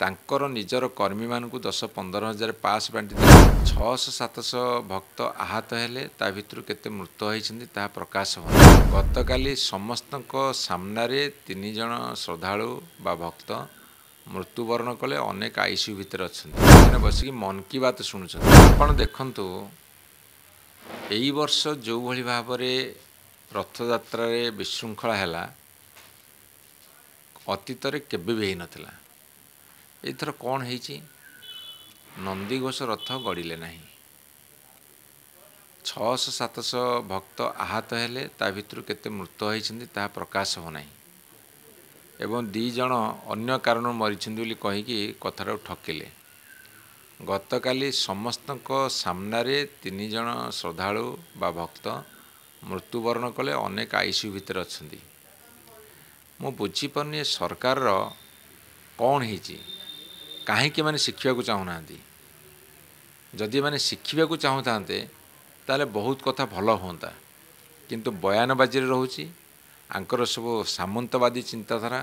ତାଙ୍କର ନିଜର କର୍ମୀମାନଙ୍କୁ 10-15 ହଜାର ପାସ୍ ବାଣ୍ଟି ଦେଲେ 600-700 ଭକ୍ତ ଆହତ ହେଲେ। ତା ଭିତରୁ କେତେ ମୃତ ହୋଇଛନ୍ତି ତାହା ପ୍ରକାଶ ହେଉନି। ଗତକାଲି ସମସ୍ତଙ୍କ ସାମ୍ନାରେ 3 ଜଣ ଶ୍ରଦ୍ଧାଳୁ ବା ଭକ୍ତ ମୃତ୍ୟୁବରଣ କଲେ। ଅନେକ ଆଇସିୟୁ ଭିତରେ ଅଛନ୍ତି। ସେମାନେ ବସିକି ମନ୍ କି ବାତ୍ ଶୁଣୁଛନ୍ତି। ଆପଣ ଦେଖନ୍ତୁ, ଏଇ ବର୍ଷ ଯେଉଁଭଳି ଭାବରେ ରଥଯାତ୍ରାରେ ବିଶୃଙ୍ଖଳା ହେଲା, ଅତୀତରେ କେବେ ବି ହେଇନଥିଲା। ଏଇଥର କ'ଣ ହେଇଛି? ନନ୍ଦିଘୋଷ ରଥ ଗଡ଼ିଲେ ନାହିଁ। 600-700 ଭକ୍ତ ଆହତ ହେଲେ। ତା ଭିତରୁ କେତେ ମୃତ ହୋଇଛନ୍ତି ତାହା ପ୍ରକାଶ ହେଉନାହିଁ। ଏବଂ 2 ଜଣ ଅନ୍ୟ କାରଣରୁ ମରିଛନ୍ତି ବୋଲି କହିକି କଥାଟାକୁ ଠକିଲେ। ଗତକାଲି ସମସ୍ତଙ୍କ ସାମ୍ନାରେ 3 ଜଣ ଶ୍ରଦ୍ଧାଳୁ ବା ଭକ୍ତ ମୃତ୍ୟୁବରଣ କଲେ। ଅନେକ ଆଇସିୟୁ ଭିତରେ ଅଛନ୍ତି। ମୁଁ ବୁଝିପାରୁନି ଏ ସରକାରର କ'ଣ ହେଇଛି, କାହିଁକି ଏମାନେ ଶିଖିବାକୁ ଚାହୁଁନାହାନ୍ତି। ଯଦି ଏମାନେ ଶିଖିବାକୁ ଚାହୁଁଥାନ୍ତେ ତାହେଲେ ବହୁତ କଥା ଭଲ ହୁଅନ୍ତା। କିନ୍ତୁ ବୟାନବାଜିରେ ରହୁଛି। ଆଙ୍କର ସବୁ ସାମନ୍ତବାଦୀ ଚିନ୍ତାଧାରା,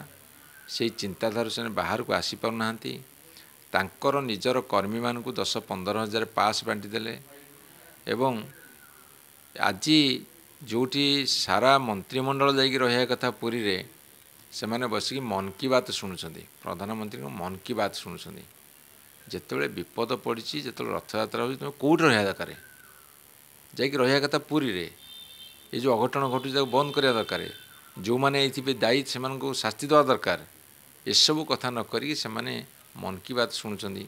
ସେଇ ଚିନ୍ତାଧାରାରୁ ସେମାନେ ବାହାରକୁ ଆସିପାରୁନାହାନ୍ତି। ତାଙ୍କର ନିଜର କର୍ମୀମାନଙ୍କୁ 10-15 ହଜାର ପାସ୍ ବାଣ୍ଟି ଦେଲେ। ଏବଂ ଆଜି ଯେଉଁଠି ସାରା ମନ୍ତ୍ରିମଣ୍ଡଳ ଯାଇକି ରହିବା କଥା ପୁରୀରେ, ସେମାନେ ବସିକି ମନ୍ କି ବାତ୍ ଶୁଣୁଛନ୍ତି। ପ୍ରଧାନମନ୍ତ୍ରୀଙ୍କ ମନ୍ କି ବାତ୍ ଶୁଣୁଛନ୍ତି। ଯେତେବେଳେ ବିପଦ ପଡ଼ିଛି, ଯେତେବେଳେ ରଥଯାତ୍ରା ହେଉଛି, ତୁମେ କେଉଁଠି ରହିବା ଦରକାର? ଯାଇକି ରହିବା କଥା ପୁରୀରେ। ଏ ଯେଉଁ ଅଘଟଣ ଘଟୁଛି ତାକୁ ବନ୍ଦ କରିବା ଦରକାର। ଯେଉଁମାନେ ଏଇଥିପାଇଁ ଦାୟୀ ସେମାନଙ୍କୁ ଶାସ୍ତି ଦେବା ଦରକାର। ଏସବୁ କଥା ନ କରିକି ସେମାନେ ମନ୍ କି ବାତ୍ ଶୁଣୁଛନ୍ତି,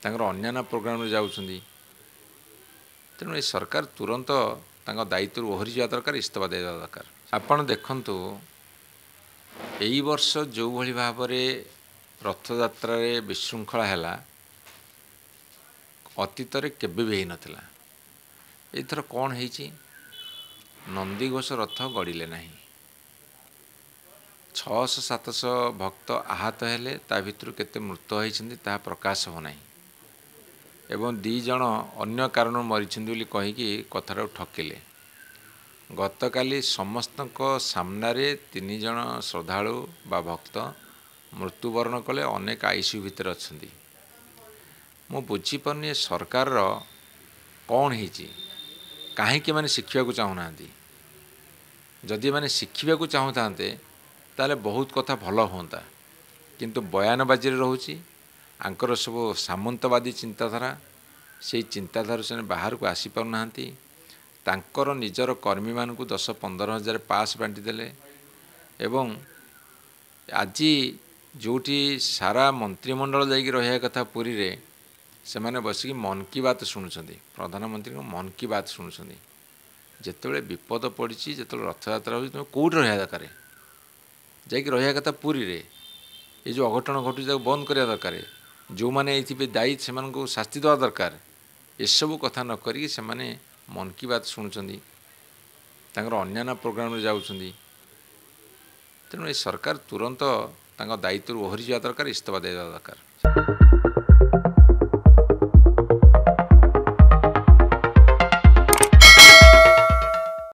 ତାଙ୍କର ଅନ୍ୟାନ୍ୟ ପ୍ରୋଗ୍ରାମରେ ଯାଉଛନ୍ତି। ତେଣୁ ଏ ସରକାର ତୁରନ୍ତ ତାଙ୍କ ଦାୟିତ୍ୱରୁ ଓହରିଯିବା ଦରକାର, ଇସ୍ତଫା ଦେବା ଦରକାର। ଆପଣ ଦେଖନ୍ତୁ, ଏଇ ବର୍ଷ ଯେଉଁଭଳି ଭାବରେ ରଥଯାତ୍ରାରେ ବିଶୃଙ୍ଖଳା ହେଲା, ଅତୀତରେ କେବେ ବି ହେଇନଥିଲା। ଏଇଥର କ'ଣ ହେଇଛି? ନନ୍ଦିଘୋଷ ରଥ ଗଡ଼ିଲେ ନାହିଁ। 600-700 ଭକ୍ତ ଆହତ ହେଲେ। ତା ଭିତରୁ କେତେ ମୃତ ହୋଇଛନ୍ତି ତାହା ପ୍ରକାଶ ହେଉନାହିଁ। ଏବଂ 2 ଜଣ ଅନ୍ୟ କାରଣରୁ ମରିଛନ୍ତି ବୋଲି କହିକି କଥାଟାକୁ ଠକିଲେ। ଗତକାଲି ସମସ୍ତଙ୍କ ସାମ୍ନାରେ 3 ଜଣ ଶ୍ରଦ୍ଧାଳୁ ବା ଭକ୍ତ ମୃତ୍ୟୁବରଣ କଲେ। ଅନେକ ଆଇସିୟୁ ଭିତରେ ଅଛନ୍ତି। ମୁଁ ବୁଝିପାରୁନି ଏ ସରକାରର କ'ଣ ହେଇଛି, କାହିଁକି ଏମାନେ ଶିଖିବାକୁ ଚାହୁଁନାହାନ୍ତି। ଯଦି ଏମାନେ ଶିଖିବାକୁ ଚାହୁଁଥାନ୍ତେ ତାହେଲେ ବହୁତ କଥା ଭଲ ହୁଅନ୍ତା। କିନ୍ତୁ ବୟାନବାଜିରେ ରହୁଛି। ଆଙ୍କର ସବୁ ସାମନ୍ତବାଦୀ ଚିନ୍ତାଧାରା, ସେଇ ଚିନ୍ତାଧାରାରୁ ସେମାନେ ବାହାରକୁ ଆସିପାରୁନାହାନ୍ତି। ତାଙ୍କର ନିଜର କର୍ମୀମାନଙ୍କୁ 10-15 ହଜାର ପାସ୍ ବାଣ୍ଟି ଦେଲେ। ଏବଂ ଆଜି ଯେଉଁଠି ସାରା ମନ୍ତ୍ରିମଣ୍ଡଳ ଯାଇକି ରହିବା କଥା ପୁରୀରେ, ସେମାନେ ବସିକି ମନ୍ କି ବାତ୍ ଶୁଣୁଛନ୍ତି। ପ୍ରଧାନମନ୍ତ୍ରୀଙ୍କ ମନ୍ କି ବାତ୍ ଶୁଣୁଛନ୍ତି। ଯେତେବେଳେ ବିପଦ ପଡ଼ିଛି, ଯେତେବେଳେ ରଥଯାତ୍ରା ହେଉଛି, ତୁମେ କେଉଁଠି ରହିବା ଦରକାର? ଯାଇକି ରହିବା କଥା ପୁରୀରେ। ଏ ଯେଉଁ ଅଘଟଣ ଘଟୁଛି ତାକୁ ବନ୍ଦ କରିବା ଦରକାର। ଯେଉଁମାନେ ଏଇଥିପାଇଁ ଦାୟୀ ସେମାନଙ୍କୁ ଶାସ୍ତି ଦେବା ଦରକାର। ଏସବୁ କଥା ନ କରିକି ସେମାନେ ମନ୍ କି ବାତ୍ ଶୁଣୁଛନ୍ତି, ତାଙ୍କର ଅନ୍ୟାନ୍ୟ ପ୍ରୋଗ୍ରାମରେ ଯାଉଛନ୍ତି। ତେଣୁ ଏ ସରକାର ତୁରନ୍ତ ତାଙ୍କ ଦାୟିତ୍ୱରୁ ଓହରିଯିବା ଦରକାର, ଇସ୍ତଫା ଦେବା ଦରକାର।